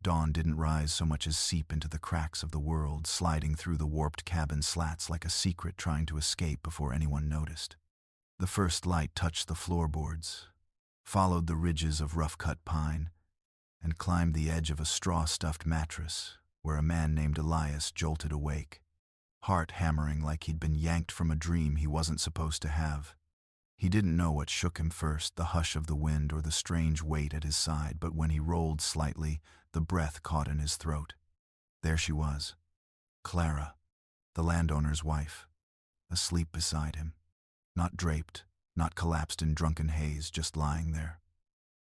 Dawn didn't rise so much as seep into the cracks of the world, sliding through the warped cabin slats like a secret trying to escape before anyone noticed. The first light touched the floorboards, followed the ridges of rough-cut pine, and climbed the edge of a straw-stuffed mattress where a man named Elias jolted awake, heart hammering like he'd been yanked from a dream he wasn't supposed to have. He didn't know what shook him first, the hush of the wind or the strange weight at his side, but when he rolled slightly, the breath caught in his throat. There she was, Clara, the landowner's wife, asleep beside him. Not draped, not collapsed in drunken haze, just lying there.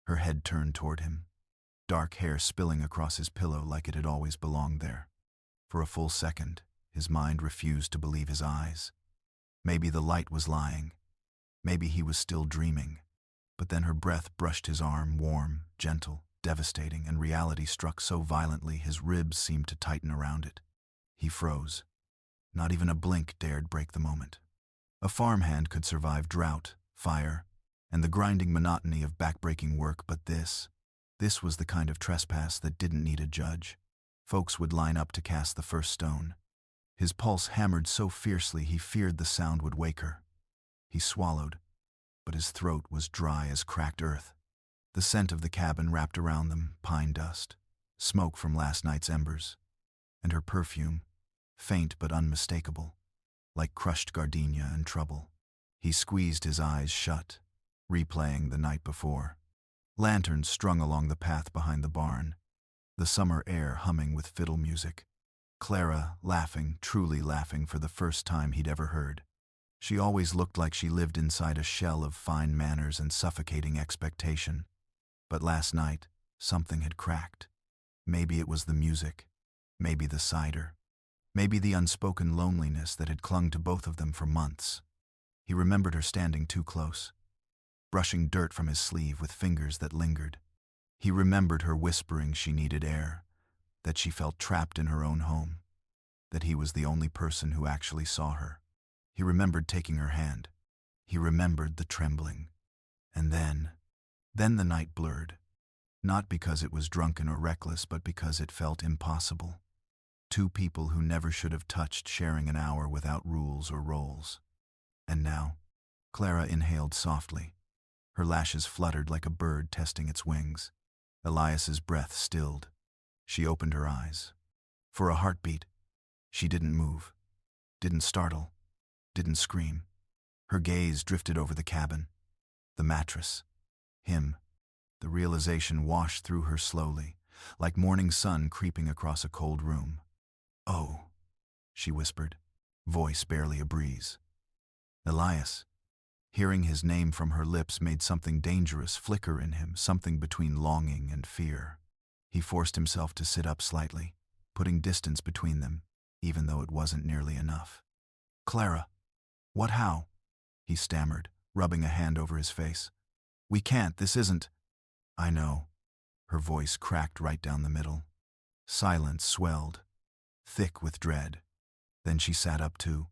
Her head turned toward him, dark hair spilling across his pillow like it had always belonged there. For a full second, his mind refused to believe his eyes. Maybe the light was lying. Maybe he was still dreaming. But then her breath brushed his arm, warm, gentle, devastating, and reality struck so violently his ribs seemed to tighten around it. He froze. Not even a blink dared break the moment. A farmhand could survive drought, fire, and the grinding monotony of backbreaking work, but this was the kind of trespass that didn't need a judge. Folks would line up to cast the first stone. His pulse hammered so fiercely he feared the sound would wake her. He swallowed, but his throat was dry as cracked earth. The scent of the cabin wrapped around them, pine dust, smoke from last night's embers, and her perfume, faint but unmistakable, like crushed gardenia and trouble. He squeezed his eyes shut, replaying the night before. Lanterns strung along the path behind the barn, the summer air humming with fiddle music. Clara laughing, truly laughing for the first time he'd ever heard. She always looked like she lived inside a shell of fine manners and suffocating expectation. But last night, something had cracked. Maybe it was the music, maybe the cider, maybe the unspoken loneliness that had clung to both of them for months. He remembered her standing too close, brushing dirt from his sleeve with fingers that lingered. He remembered her whispering she needed air, that she felt trapped in her own home, that he was the only person who actually saw her. He remembered taking her hand. He remembered the trembling. And then the night blurred, not because it was drunken or reckless, but because it felt impossible. Two people who never should have touched sharing an hour without rules or roles. And now, Clara inhaled softly. Her lashes fluttered like a bird testing its wings. Elias's breath stilled. She opened her eyes. For a heartbeat, she didn't move, didn't startle, didn't scream. Her gaze drifted over the cabin, the mattress, him. The realization washed through her slowly, like morning sun creeping across a cold room. "Oh," she whispered, voice barely a breeze. Elias. Hearing his name from her lips made something dangerous flicker in him, something between longing and fear. He forced himself to sit up slightly, putting distance between them, even though it wasn't nearly enough. "Clara, how?" he stammered, rubbing a hand over his face. "We can't, this isn't—" "I know." Her voice cracked right down the middle. Silence swelled, thick with dread. Then she sat up too,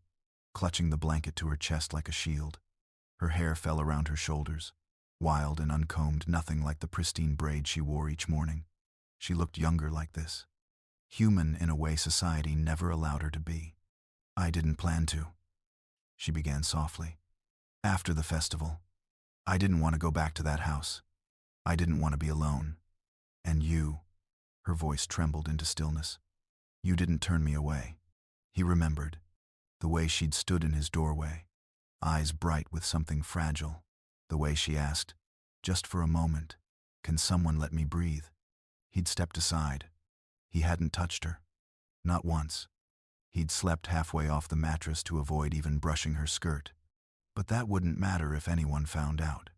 clutching the blanket to her chest like a shield. Her hair fell around her shoulders, wild and uncombed, nothing like the pristine braid she wore each morning. She looked younger like this, human in a way society never allowed her to be. "I didn't plan to," she began softly. "After the festival, I didn't want to go back to that house. I didn't want to be alone. And you," her voice trembled into stillness, "you didn't turn me away." He remembered the way she'd stood in his doorway, eyes bright with something fragile, the way she asked, just for a moment, "Can someone let me breathe?" He'd stepped aside. He hadn't touched her. Not once. He'd slept halfway off the mattress to avoid even brushing her skirt. But that wouldn't matter if anyone found out.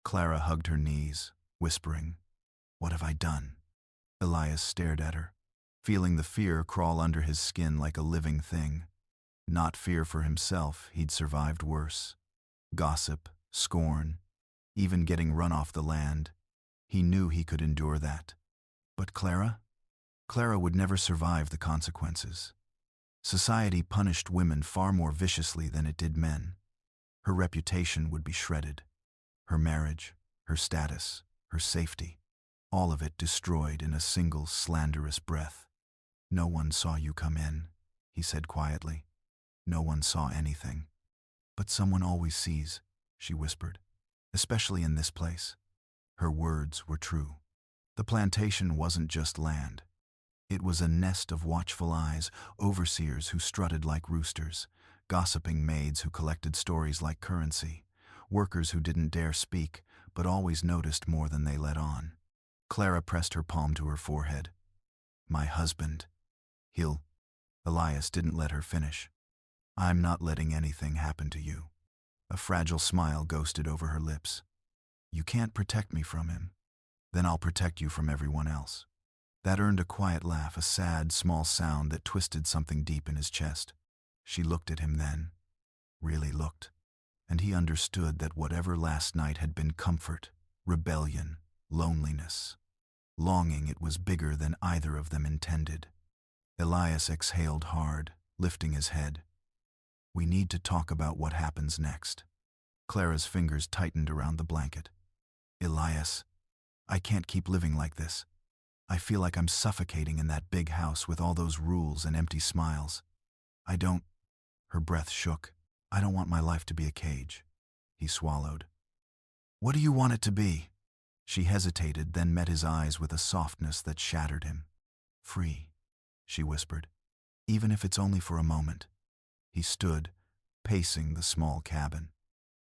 Clara hugged her knees, whispering, "What have I done?" Elias stared at her, feeling the fear crawl under his skin like a living thing. Not fear for himself, he'd survived worse. Gossip, scorn, even getting run off the land. He knew he could endure that. But Clara? Clara would never survive the consequences. Society punished women far more viciously than it did men. Her reputation would be shredded. Her marriage, her status, her safety, all of it destroyed in a single slanderous breath. "No one saw you come in," he said quietly. "No one saw anything." "But someone always sees," she whispered, "especially in this place." Her words were true. The plantation wasn't just land. It was a nest of watchful eyes, overseers who strutted like roosters, gossiping maids who collected stories like currency, workers who didn't dare speak but always noticed more than they let on. Clara pressed her palm to her forehead. "My husband. He'll—" Elias didn't let her finish. "I'm not letting anything happen to you." A fragile smile ghosted over her lips. "You can't protect me from him. Then I'll protect you from everyone else." That earned a quiet laugh, a sad, small sound that twisted something deep in his chest. She looked at him then, really looked, and he understood that whatever last night had been comfort, rebellion, loneliness, longing, it was bigger than either of them intended. Elias exhaled hard, lifting his head. "We need to talk about what happens next." Clara's fingers tightened around the blanket. "Elias, I can't keep living like this. I feel like I'm suffocating in that big house with all those rules and empty smiles. I don't—" Her breath shook. "I don't want my life to be a cage." He swallowed. "What do you want it to be?" She hesitated, then met his eyes with a softness that shattered him. "Free," she whispered, "even if it's only for a moment." He stood, pacing the small cabin.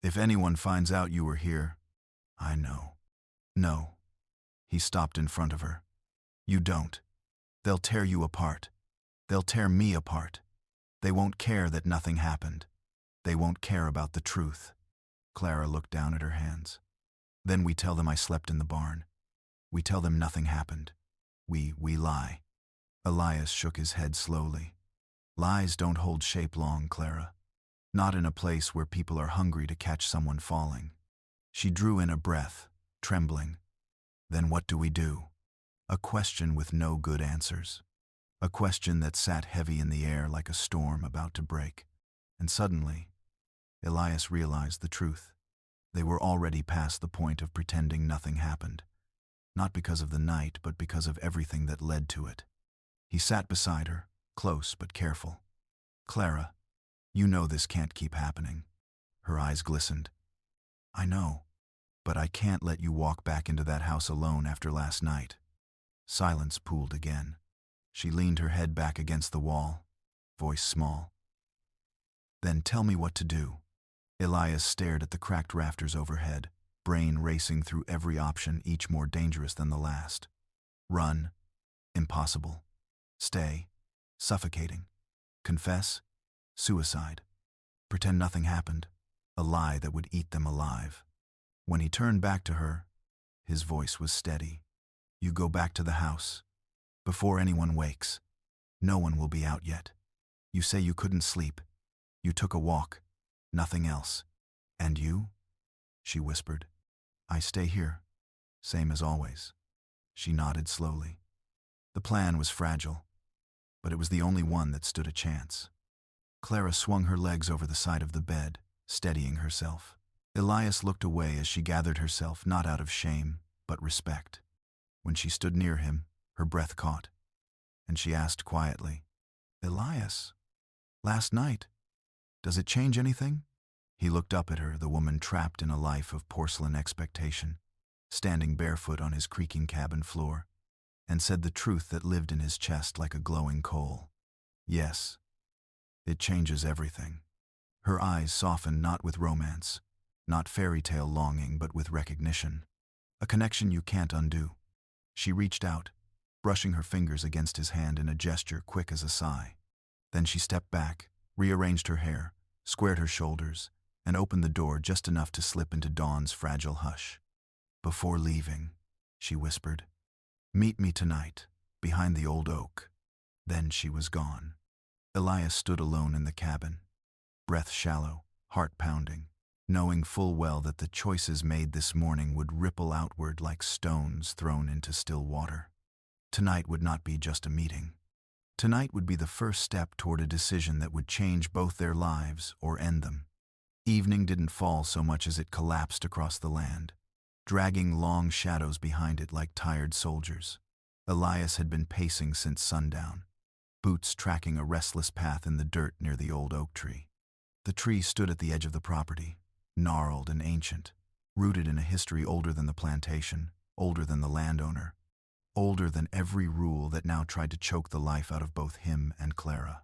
"If anyone finds out you were here, I know." "No." He stopped in front of her. "You don't. They'll tear you apart. They'll tear me apart. They won't care that nothing happened. They won't care about the truth." Clara looked down at her hands. "Then we tell them I slept in the barn. We tell them nothing happened. We lie." Elias shook his head slowly. "Lies don't hold shape long, Clara. Not in a place where people are hungry to catch someone falling." She drew in a breath, trembling. "Then what do we do?" A question with no good answers. A question that sat heavy in the air like a storm about to break. And suddenly, Elias realized the truth. They were already past the point of pretending nothing happened. Not because of the night, but because of everything that led to it. He sat beside her, close but careful. "Clara, you know this can't keep happening." Her eyes glistened. "I know, but I can't let you walk back into that house alone after last night." Silence pooled again. She leaned her head back against the wall, voice small. "Then tell me what to do." Elias stared at the cracked rafters overhead, brain racing through every option, each more dangerous than the last. Run? Impossible. Stay? Suffocating. Confess? Suicide. Pretend nothing happened. A lie that would eat them alive. When he turned back to her, his voice was steady. "You go back to the house. Before anyone wakes. No one will be out yet. You say you couldn't sleep. You took a walk. Nothing else. And you?" She whispered. "I stay here. Same as always." She nodded slowly. The plan was fragile, but it was the only one that stood a chance. Clara swung her legs over the side of the bed, steadying herself. Elias looked away as she gathered herself, not out of shame, but respect. When she stood near him, her breath caught, and she asked quietly, "Elias, last night, does it change anything?" He looked up at her, the woman trapped in a life of porcelain expectation, standing barefoot on his creaking cabin floor, and said the truth that lived in his chest like a glowing coal. "Yes, it changes everything." Her eyes softened, not with romance, not fairy tale longing, but with recognition. A connection you can't undo. She reached out, brushing her fingers against his hand in a gesture quick as a sigh. Then she stepped back, rearranged her hair, squared her shoulders, and opened the door just enough to slip into Dawn's fragile hush. "Before leaving," she whispered, "meet me tonight, behind the old oak." Then she was gone. Elias stood alone in the cabin, breath shallow, heart pounding, knowing full well that the choices made this morning would ripple outward like stones thrown into still water. Tonight would not be just a meeting. Tonight would be the first step toward a decision that would change both their lives or end them. Evening didn't fall so much as it collapsed across the land. dragging long shadows behind it like tired soldiers. Elias had been pacing since sundown, boots tracking a restless path in the dirt near the old oak tree. The tree stood at the edge of the property, gnarled and ancient, rooted in a history older than the plantation, older than the landowner, older than every rule that now tried to choke the life out of both him and Clara.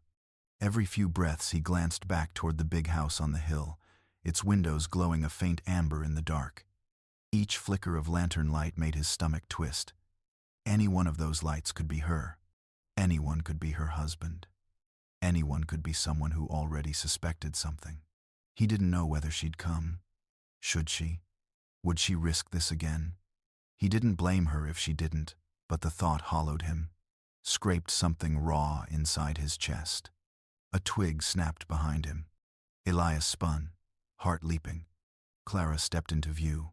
Every few breaths he glanced back toward the big house on the hill, its windows glowing a faint amber in the dark. Each flicker of lantern light made his stomach twist. Any one of those lights could be her. Anyone could be her husband. Anyone could be someone who already suspected something. He didn't know whether she'd come. Should she? Would she risk this again? He didn't blame her if she didn't, but the thought hollowed him, scraped something raw inside his chest. A twig snapped behind him. Elias spun, heart leaping. Clara stepped into view,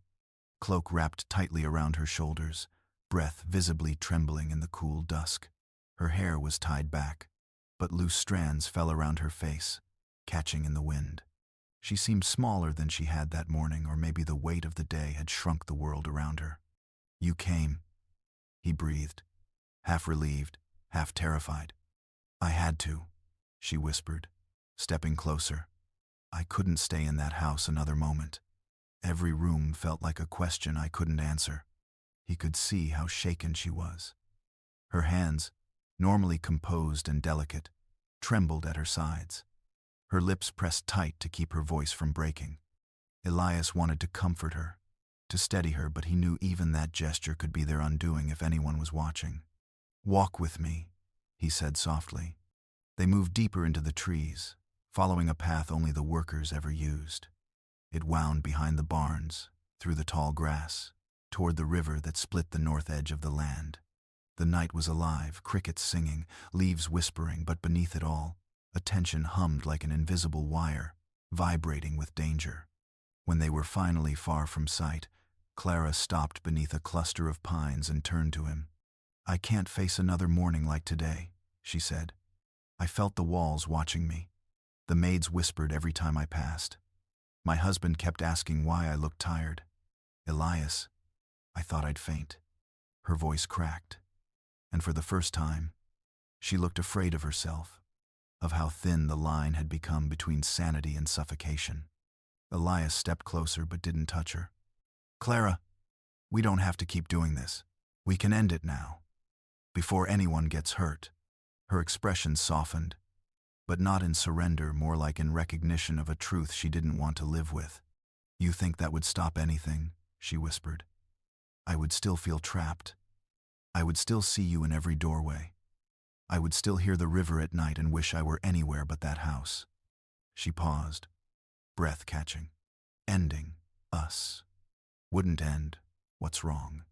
cloak wrapped tightly around her shoulders, breath visibly trembling in the cool dusk. Her hair was tied back, but loose strands fell around her face, catching in the wind. She seemed smaller than she had that morning, or maybe the weight of the day had shrunk the world around her. "You came," he breathed, half relieved, half terrified. "I had to," she whispered, stepping closer. "I couldn't stay in that house another moment." Every room felt like a question I couldn't answer. He could see how shaken she was. Her hands, normally composed and delicate, trembled at her sides. Her lips pressed tight to keep her voice from breaking. Elias wanted to comfort her, to steady her, but he knew even that gesture could be their undoing if anyone was watching. "Walk with me," he said softly. They moved deeper into the trees, following a path only the workers ever used. It wound behind the barns, through the tall grass, toward the river that split the north edge of the land. The night was alive, crickets singing, leaves whispering, but beneath it all, a tension hummed like an invisible wire, vibrating with danger. When they were finally far from sight, Clara stopped beneath a cluster of pines and turned to him. "I can't face another morning like today," she said. "I felt the walls watching me. The maids whispered every time I passed. My husband kept asking why I looked tired. Elias, I thought I'd faint." Her voice cracked, and for the first time, she looked afraid of herself, of how thin the line had become between sanity and suffocation. Elias stepped closer but didn't touch her. "Clara, we don't have to keep doing this. We can end it now, before anyone gets hurt." Her expression softened, but not in surrender, more like in recognition of a truth she didn't want to live with. "You think that would stop anything?" she whispered. "I would still feel trapped. I would still see you in every doorway. I would still hear the river at night and wish I were anywhere but that house." She paused, breath catching. "Ending us wouldn't end what's wrong."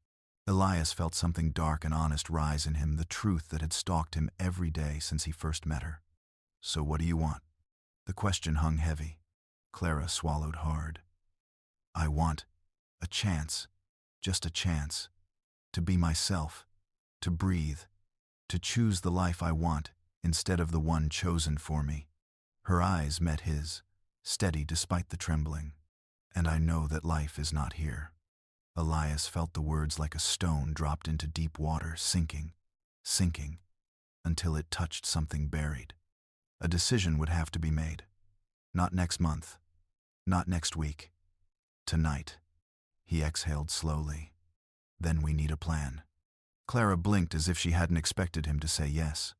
Elias felt something dark and honest rise in him, the truth that had stalked him every day since he first met her. "So what do you want?" The question hung heavy. Clara swallowed hard. "I want a chance, just a chance, to be myself, to breathe, to choose the life I want instead of the one chosen for me." Her eyes met his, steady despite the trembling. "And I know that life is not here." Elias felt the words like a stone dropped into deep water, sinking, sinking, until it touched something buried. A decision would have to be made. Not next month, not next week. Tonight. He exhaled slowly. "Then we need a plan." Clara blinked as if she hadn't expected him to say yes.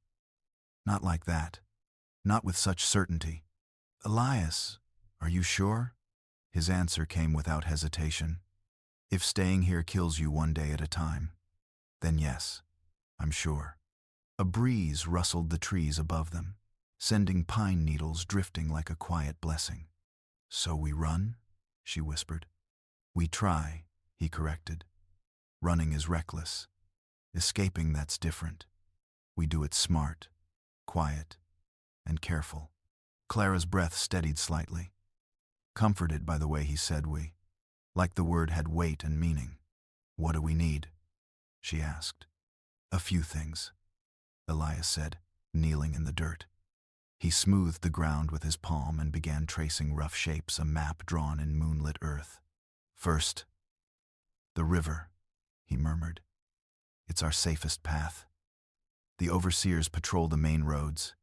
"Not like that. Not with such certainty." "Elias, are you sure?" His answer came without hesitation. "If staying here kills you one day at a time, then yes, I'm sure." A breeze rustled the trees above them, sending pine needles drifting like a quiet blessing. "So we run?" she whispered. "We try," he corrected. "Running is reckless. Escaping, that's different. We do it smart, quiet, and careful." Clara's breath steadied slightly, comforted by the way he said "we," like the word had weight and meaning. "What do we need?" she asked. "A few things," Elias said, kneeling in the dirt. He smoothed the ground with his palm and began tracing rough shapes, a map drawn in moonlit earth. "First, The river, he murmured. It's our safest path. The overseers patrol the main roads.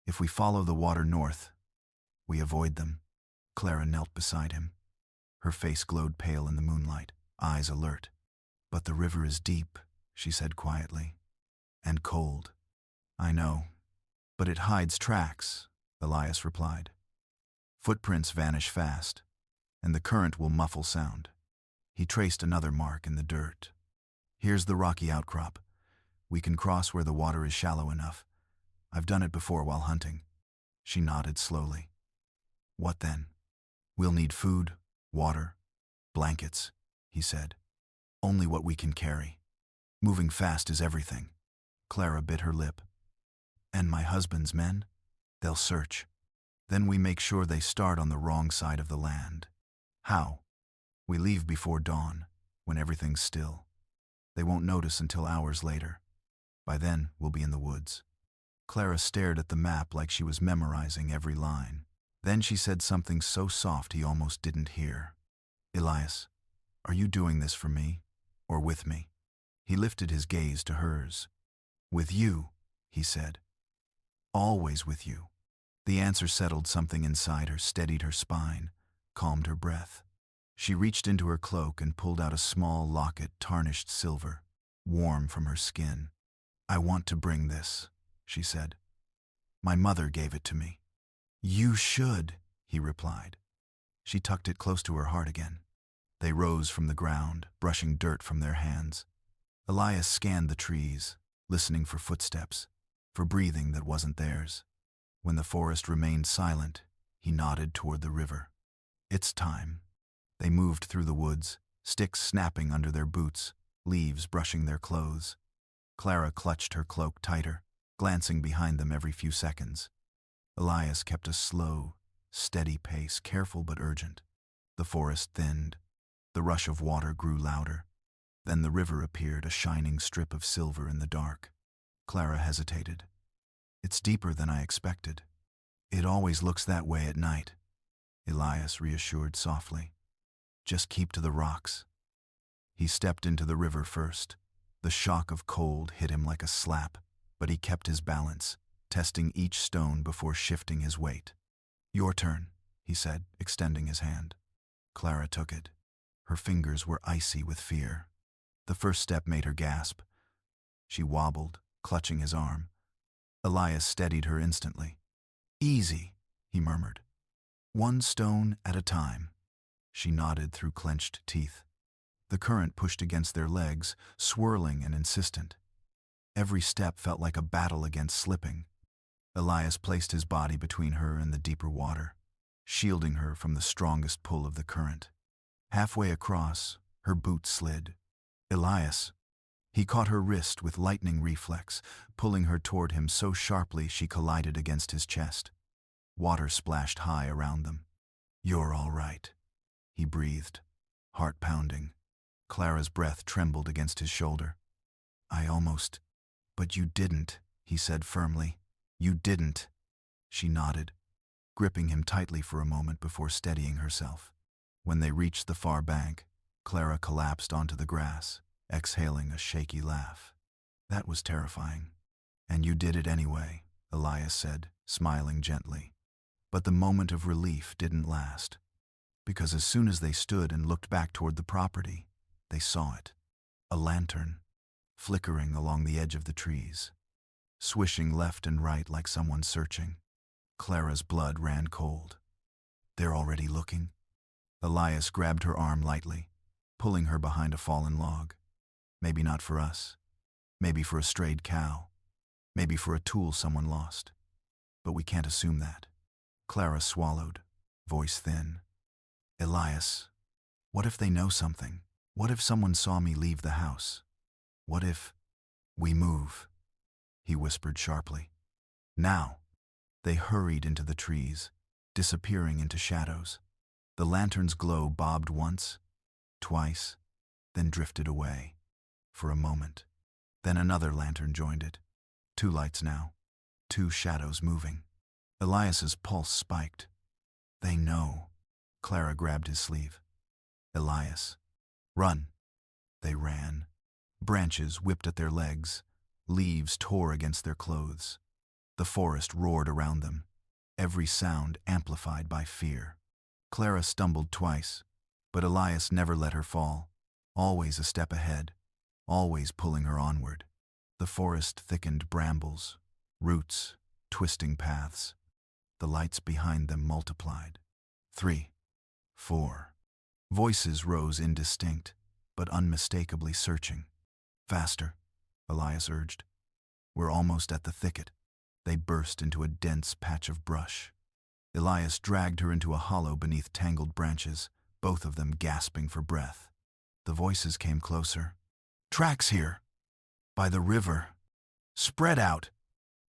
If we follow the water north, we avoid them. Clara knelt beside him. Her face glowed pale in the moonlight, eyes alert. But the river is deep, she said quietly. And cold. I know. But it hides tracks, Elias replied. Footprints vanish fast, and the current will muffle sound. He traced another mark in the dirt. Here's the rocky outcrop. We can cross where the water is shallow enough. I've done it before while hunting. She nodded slowly. What then? We'll need food, water, blankets, he said. Only what we can carry. Moving fast is everything. Clara bit her lip. And my husband's men? They'll search. Then we make sure they start on the wrong side of the land. How? We leave before dawn, when everything's still. They won't notice until hours later. By then, we'll be in the woods. Clara stared at the map like she was memorizing every line. Then she said something so soft he almost didn't hear. Elias, are you doing this for me, or with me? He lifted his gaze to hers. With you, he said. Always with you. The answer settled something inside her, steadied her spine, calmed her breath. She reached into her cloak and pulled out a small locket, tarnished silver, warm from her skin. I want to bring this, she said. My mother gave it to me. You should, he replied. She tucked it close to her heart again. They rose from the ground, brushing dirt from their hands. Elias scanned the trees, listening for footsteps, for breathing that wasn't theirs. When the forest remained silent, he nodded toward the river. It's time. They moved through the woods, sticks snapping under their boots, leaves brushing their clothes. Clara clutched her cloak tighter, glancing behind them every few seconds. Elias kept a slow, steady pace, careful but urgent. The forest thinned. The rush of water grew louder. Then the river appeared, a shining strip of silver in the dark. Clara hesitated. It's deeper than I expected. It always looks that way at night, Elias reassured softly. Just keep to the rocks. He stepped into the river first. The shock of cold hit him like a slap, but he kept his balance, testing each stone before shifting his weight. Your turn, he said, extending his hand. Clara took it. Her fingers were icy with fear. The first step made her gasp. She wobbled, clutching his arm. Elias steadied her instantly. Easy, he murmured. One stone at a time. She nodded through clenched teeth. The current pushed against their legs, swirling and insistent. Every step felt like a battle against slipping. Elias placed his body between her and the deeper water, shielding her from the strongest pull of the current. Halfway across, her boot slid. Elias. He caught her wrist with lightning reflex, pulling her toward him so sharply she collided against his chest. Water splashed high around them. You're all right, he breathed, heart pounding. Clara's breath trembled against his shoulder. I almost... But you didn't, he said firmly. You didn't. She nodded, gripping him tightly for a moment before steadying herself. When they reached the far bank, Clara collapsed onto the grass, exhaling a shaky laugh. That was terrifying. And you did it anyway, Elias said, smiling gently. But the moment of relief didn't last, because as soon as they stood and looked back toward the property, they saw it. A lantern, flickering along the edge of the trees, swishing left and right like someone searching. Clara's blood ran cold. They're already looking? Elias grabbed her arm lightly, pulling her behind a fallen log. Maybe not for us. Maybe for a strayed cow. Maybe for a tool someone lost. But we can't assume that. Clara swallowed, voice thin. Elias, what if they know something? What if someone saw me leave the house? What if we move? He whispered sharply. Now. They hurried into the trees, disappearing into shadows. The lantern's glow bobbed once, twice, then drifted away. For a moment. Then another lantern joined it. 2 lights now. 2 shadows moving. Elias's pulse spiked. They know. Clara grabbed his sleeve. Elias. Run. They ran. Branches whipped at their legs. Leaves tore against their clothes. The forest roared around them, every sound amplified by fear. Clara stumbled twice, but Elias never let her fall, always a step ahead, always pulling her onward. The forest thickened brambles, roots, twisting paths. The lights behind them multiplied. 3, 4. Voices rose indistinct, but unmistakably searching. Faster, Elias urged. We're almost at the thicket. They burst into a dense patch of brush. Elias dragged her into a hollow beneath tangled branches, both of them gasping for breath. The voices came closer. Tracks here! By the river! Spread out!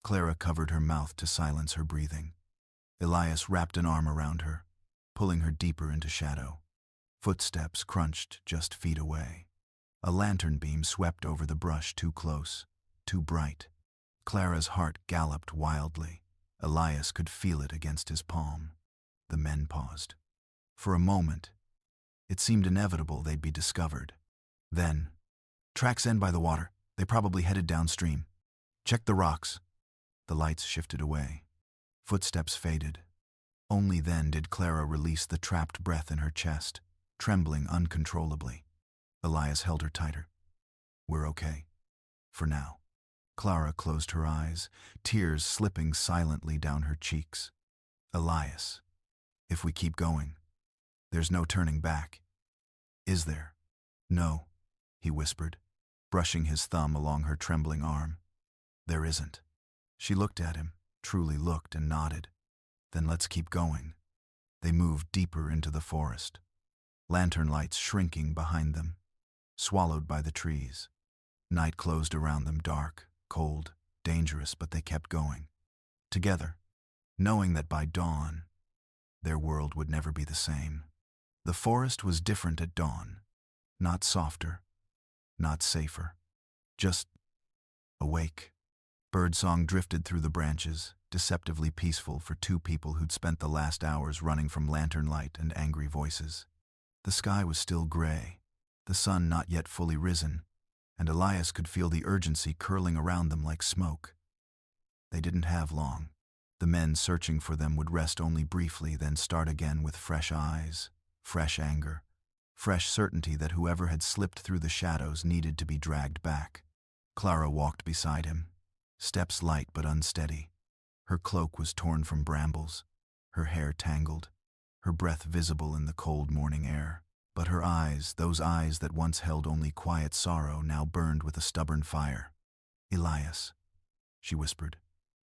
Clara covered her mouth to silence her breathing. Elias wrapped an arm around her, pulling her deeper into shadow. Footsteps crunched just feet away. A lantern beam swept over the brush too close, too bright. Clara's heart galloped wildly. Elias could feel it against his palm. The men paused. For a moment, it seemed inevitable they'd be discovered. Then, tracks end by the water. They probably headed downstream. Check the rocks. The lights shifted away. Footsteps faded. Only then did Clara release the trapped breath in her chest, trembling uncontrollably. Elias held her tighter. We're okay. For now. Clara closed her eyes, tears slipping silently down her cheeks. Elias, if we keep going, there's no turning back. Is there? No, he whispered, brushing his thumb along her trembling arm. There isn't. She looked at him, truly looked, and nodded. Then let's keep going. They moved deeper into the forest, lantern lights shrinking behind them, swallowed by the trees. Night closed around them, dark, cold, dangerous, but they kept going. Together, knowing that by dawn, their world would never be the same. The forest was different at dawn. Not softer, not safer, just awake. Birdsong drifted through the branches, deceptively peaceful for two people who'd spent the last hours running from lantern light and angry voices. The sky was still gray, the sun not yet fully risen, and Elias could feel the urgency curling around them like smoke. They didn't have long. The men searching for them would rest only briefly, then start again with fresh eyes, fresh anger, fresh certainty that whoever had slipped through the shadows needed to be dragged back. Clara walked beside him, steps light but unsteady. Her cloak was torn from brambles, her hair tangled, her breath visible in the cold morning air. But her eyes, those eyes that once held only quiet sorrow, now burned with a stubborn fire. Elias, she whispered,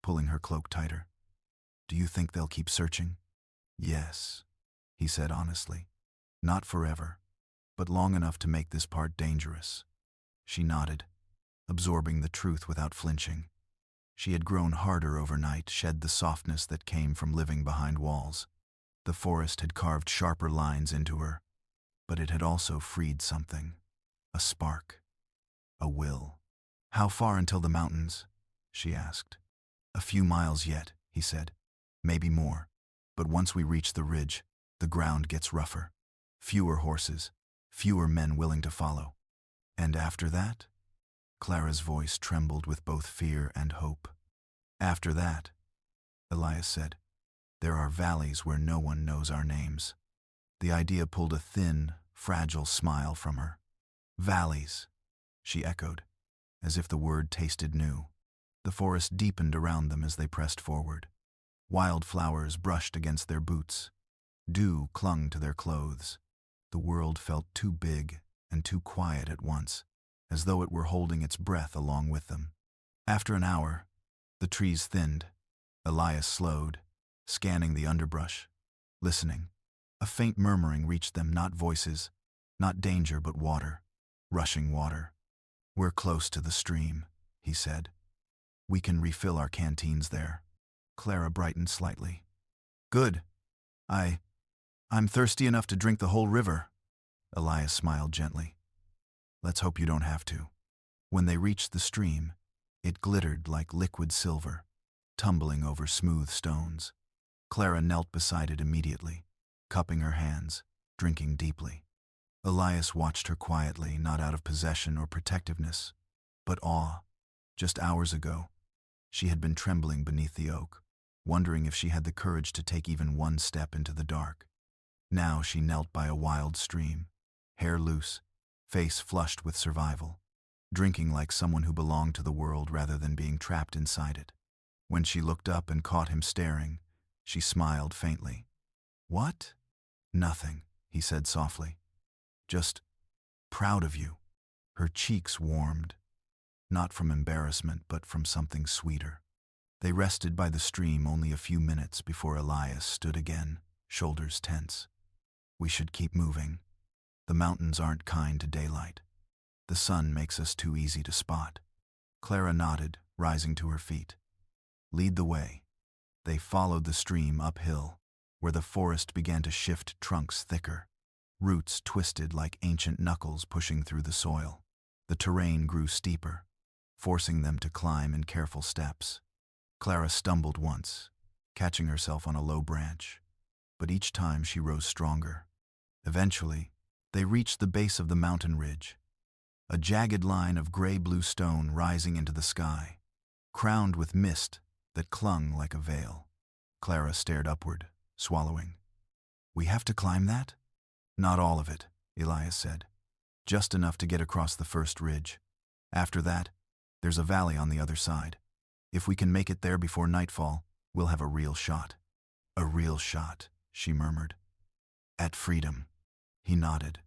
pulling her cloak tighter. Do you think they'll keep searching? Yes, he said honestly. Not forever, but long enough to make this part dangerous. She nodded, absorbing the truth without flinching. She had grown harder overnight, shed the softness that came from living behind walls. The forest had carved sharper lines into her, but it had also freed something. A spark. A will. How far until the mountains? She asked. A few miles yet, he said. Maybe more. But once we reach the ridge, the ground gets rougher. Fewer horses, fewer men willing to follow. And after that? Clara's voice trembled with both fear and hope. After that, Elias said, there are valleys where no one knows our names. The idea pulled a thin, fragile smile from her. Valleys, she echoed, as if the word tasted new. The forest deepened around them as they pressed forward. Wildflowers brushed against their boots. Dew clung to their clothes. The world felt too big and too quiet at once, as though it were holding its breath along with them. After an hour, the trees thinned. Elias slowed, scanning the underbrush, listening. A faint murmuring reached them, not voices, not danger, but water, rushing water. We're close to the stream, he said. We can refill our canteens there. Clara brightened slightly. Good. I'm thirsty enough to drink the whole river. Elias smiled gently. Let's hope you don't have to. When they reached the stream, it glittered like liquid silver, tumbling over smooth stones. Clara knelt beside it immediately, cupping her hands, drinking deeply. Elias watched her quietly, not out of possession or protectiveness, but awe. Just hours ago, she had been trembling beneath the oak, wondering if she had the courage to take even one step into the dark. Now she knelt by a wild stream, hair loose, face flushed with survival, drinking like someone who belonged to the world rather than being trapped inside it. When she looked up and caught him staring, she smiled faintly. "What?" "Nothing," he said softly. "Just proud of you." Her cheeks warmed, not from embarrassment but from something sweeter. They rested by the stream only a few minutes before Elias stood again, shoulders tense. "We should keep moving. The mountains aren't kind to daylight. The sun makes us too easy to spot." Clara nodded, rising to her feet. "Lead the way." They followed the stream uphill, where the forest began to shift trunks thicker. Roots twisted like ancient knuckles pushing through the soil. The terrain grew steeper, forcing them to climb in careful steps. Clara stumbled once, catching herself on a low branch, but each time she rose stronger. Eventually, they reached the base of the mountain ridge, a jagged line of gray-blue stone rising into the sky, crowned with mist that clung like a veil. Clara stared upward, swallowing. "We have to climb that?" "Not all of it," Elias said. "Just enough to get across the first ridge. After that, there's a valley on the other side. If we can make it there before nightfall, we'll have a real shot." "A real shot," she murmured. "At freedom." He nodded.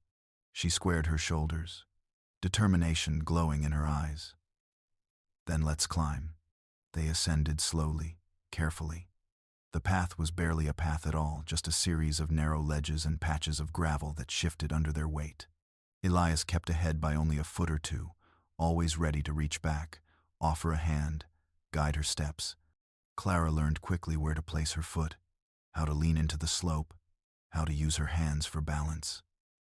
She squared her shoulders, determination glowing in her eyes. "Then let's climb." They ascended slowly, carefully. The path was barely a path at all, just a series of narrow ledges and patches of gravel that shifted under their weight. Elias kept ahead by only a foot or two, always ready to reach back, offer a hand, guide her steps. Clara learned quickly where to place her foot, how to lean into the slope, how to use her hands for balance.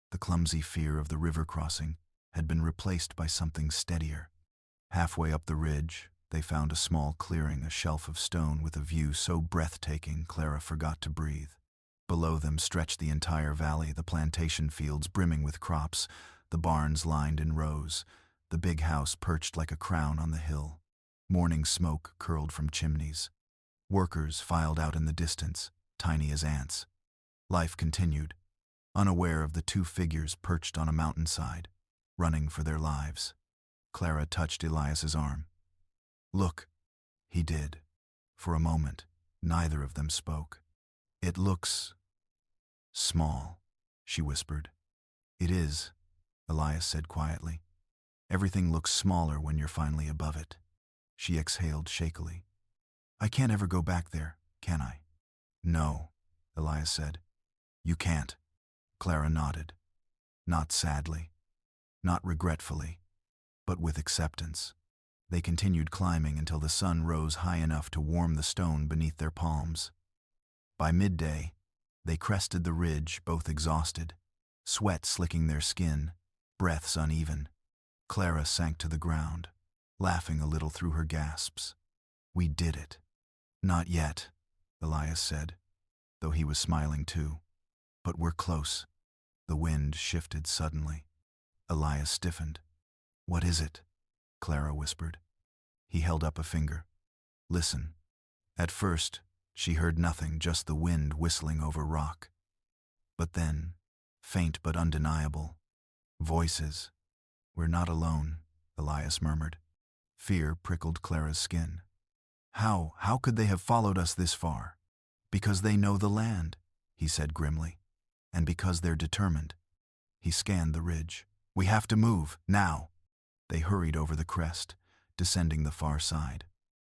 The clumsy fear of the river crossing had been replaced by something steadier. Halfway up the ridge, they found a small clearing, a shelf of stone with a view so breathtaking Clara forgot to breathe. Below them stretched the entire valley, the plantation fields brimming with crops, the barns lined in rows, the big house perched like a crown on the hill. Morning smoke curled from chimneys. Workers filed out in the distance, tiny as ants. Life continued, unaware of the two figures perched on a mountainside, running for their lives. Clara touched Elias's arm. "Look." He did. For a moment, neither of them spoke. "It looks small," she whispered. "It is," Elias said quietly. "Everything looks smaller when you're finally above it." She exhaled shakily. "I can't ever go back there, can I?" "No," Elias said. "You can't." Clara nodded. Not sadly, not regretfully, but with acceptance. They continued climbing until the sun rose high enough to warm the stone beneath their palms. By midday, they crested the ridge, both exhausted, sweat slicking their skin, breaths uneven. Clara sank to the ground, laughing a little through her gasps. "We did it." "Not yet," Elias said, though he was smiling too. "But we're close." The wind shifted suddenly. Elias stiffened. "What is it?" Clara whispered. He held up a finger. "Listen." At first, she heard nothing, just the wind whistling over rock. But then, faint but undeniable, voices. "We're not alone," Elias murmured. Fear prickled Clara's skin. How could they have followed us this far?" "Because they know the land," he said grimly. "And because they're determined." He scanned the ridge. "We have to move, now." They hurried over the crest, descending the far side.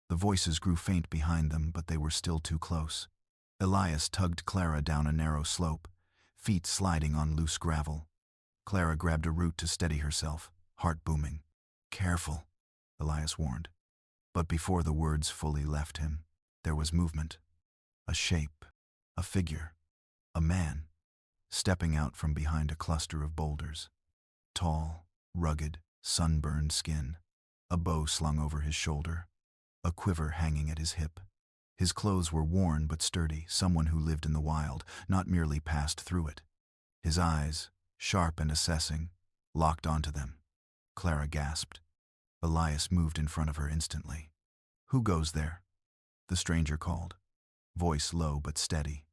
The voices grew faint behind them, but they were still too close. Elias tugged Clara down a narrow slope, feet sliding on loose gravel. Clara grabbed a root to steady herself, heart booming. "Careful," Elias warned. But before the words fully left him, there was movement. A shape, a figure, a man, stepping out from behind a cluster of boulders. Tall, rugged, sunburned skin, a bow slung over his shoulder, a quiver hanging at his hip. His clothes were worn but sturdy, someone who lived in the wild, not merely passed through it. His eyes, sharp and assessing, locked onto them. Clara gasped. Elias moved in front of her instantly. "Who goes there?" the stranger called, voice low but steady.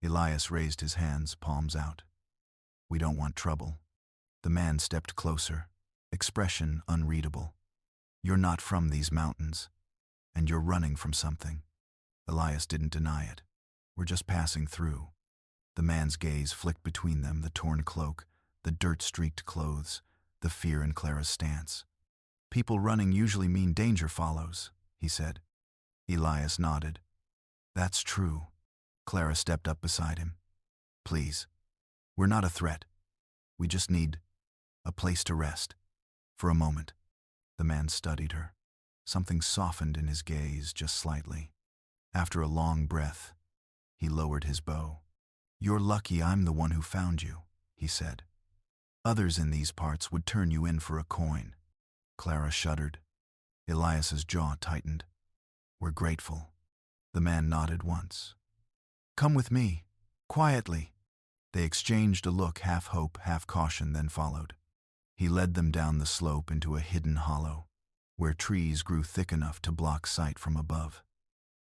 Elias raised his hands, palms out. "We don't want trouble." The man stepped closer, expression unreadable. "You're not from these mountains, and you're running from something." Elias didn't deny it. "We're just passing through." The man's gaze flicked between them, the torn cloak, the dirt-streaked clothes, the fear in Clara's stance. "People running usually mean danger follows," he said. Elias nodded. "That's true." Clara stepped up beside him. "Please, we're not a threat. We just need a place to rest. For a moment." The man studied her. Something softened in his gaze just slightly. After a long breath, he lowered his bow. "You're lucky I'm the one who found you," he said. "Others in these parts would turn you in for a coin." Clara shuddered. Elias's jaw tightened. "We're grateful." The man nodded once. "Come with me, quietly." They exchanged a look, half hope, half caution, then followed. He led them down the slope into a hidden hollow, where trees grew thick enough to block sight from above.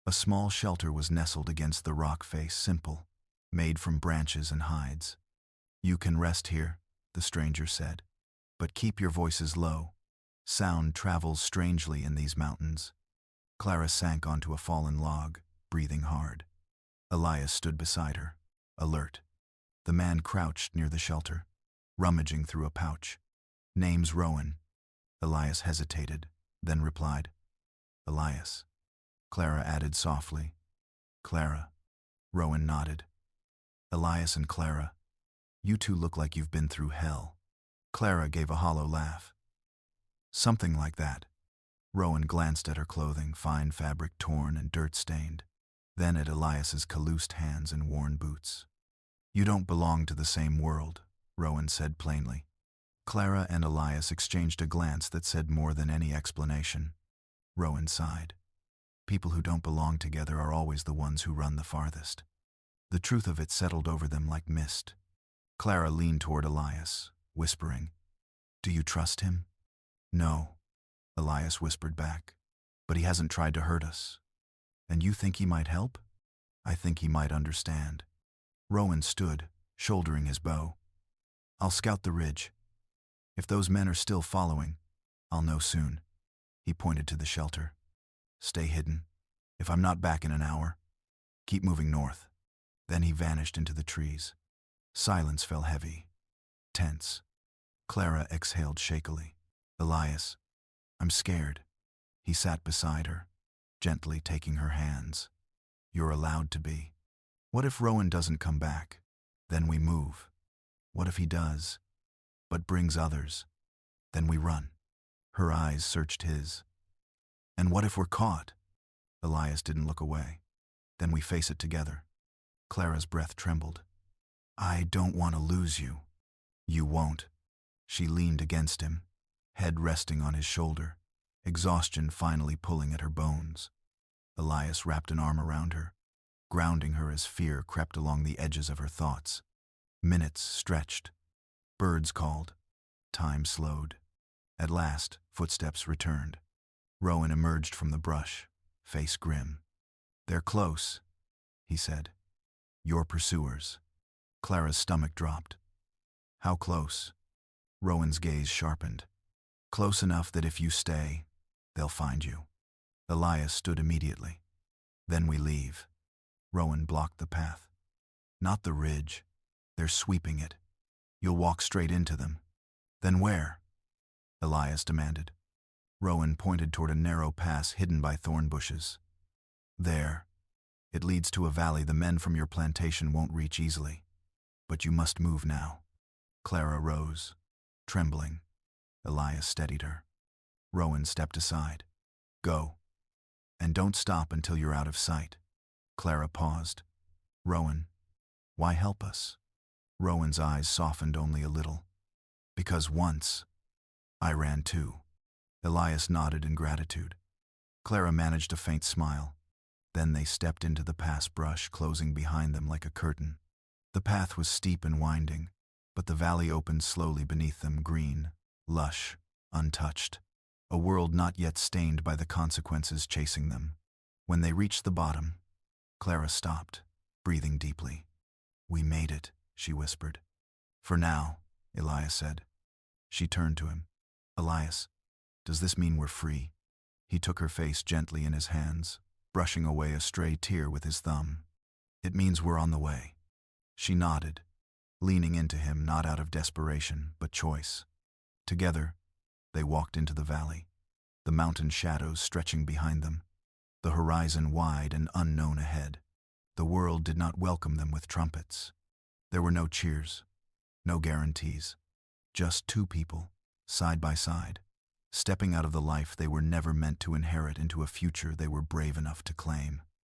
A small shelter was nestled against the rock face, simple, made from branches and hides. "You can rest here," the stranger said, "but keep your voices low. Sound travels strangely in these mountains." Clara sank onto a fallen log, breathing hard. Elias stood beside her, alert. The man crouched near the shelter, rummaging through a pouch. "Name's Rowan." Elias hesitated, then replied, "Elias." Clara added softly, "Clara." Rowan nodded. "Elias and Clara, you two look like you've been through hell." Clara gave a hollow laugh. "Something like that." Rowan glanced at her clothing, fine fabric torn and dirt-stained, then at Elias's calloused hands and worn boots. "You don't belong to the same world," Rowan said plainly. Clara and Elias exchanged a glance that said more than any explanation. Rowan sighed. "People who don't belong together are always the ones who run the farthest." The truth of it settled over them like mist. Clara leaned toward Elias, whispering, "Do you trust him?" "No," Elias whispered back, "but he hasn't tried to hurt us." "And you think he might help?" "I think he might understand." Rowan stood, shouldering his bow. "I'll scout the ridge. If those men are still following, I'll know soon." He pointed to the shelter. "Stay hidden. If I'm not back in an hour, keep moving north." Then he vanished into the trees. Silence fell heavy, tense. Clara exhaled shakily. "Elias, I'm scared." He sat beside her, gently taking her hands. "You're allowed to be. What if Rowan doesn't come back? Then we move. What if he does, but brings others? Then we run." Her eyes searched his. "And what if we're caught?" Elias didn't look away. "Then we face it together." Clara's breath trembled. "I don't want to lose you." "You won't." She leaned against him, head resting on his shoulder, exhaustion finally pulling at her bones. Elias wrapped an arm around her, grounding her as fear crept along the edges of her thoughts. Minutes stretched. Birds called. Time slowed. At last, footsteps returned. Rowan emerged from the brush, face grim. "They're close," he said. "Your pursuers." Clara's stomach dropped. "How close?" Rowan's gaze sharpened. "Close enough that if you stay, they'll find you." Elias stood immediately. "Then we leave." Rowan blocked the path. "Not the ridge. They're sweeping it. You'll walk straight into them." "Then where?" Elias demanded. Rowan pointed toward a narrow pass hidden by thorn bushes. "There. It leads to a valley the men from your plantation won't reach easily. But you must move now." Clara rose, trembling. Elias steadied her. Rowan stepped aside. "Go. And don't stop until you're out of sight." Clara paused. "Rowan, why help us?" Rowan's eyes softened only a little. "Because once, I ran too." Elias nodded in gratitude. Clara managed a faint smile. Then they stepped into the pass brush, closing behind them like a curtain. The path was steep and winding, But the valley opened slowly beneath them, green, lush, untouched. A world not yet stained by the consequences chasing them. When they reached the bottom, Clara stopped, breathing deeply. "We made it," she whispered. "For now," Elias said. She turned to him. "Elias, does this mean we're free?" He took her face gently in his hands, brushing away a stray tear with his thumb. "It means we're on the way." She nodded, leaning into him not out of desperation, but choice. Together, they walked into the valley, the mountain shadows stretching behind them, the horizon wide and unknown ahead. The world did not welcome them with trumpets. There were no cheers, no guarantees, just two people, side by side, stepping out of the life they were never meant to inherit into a future they were brave enough to claim.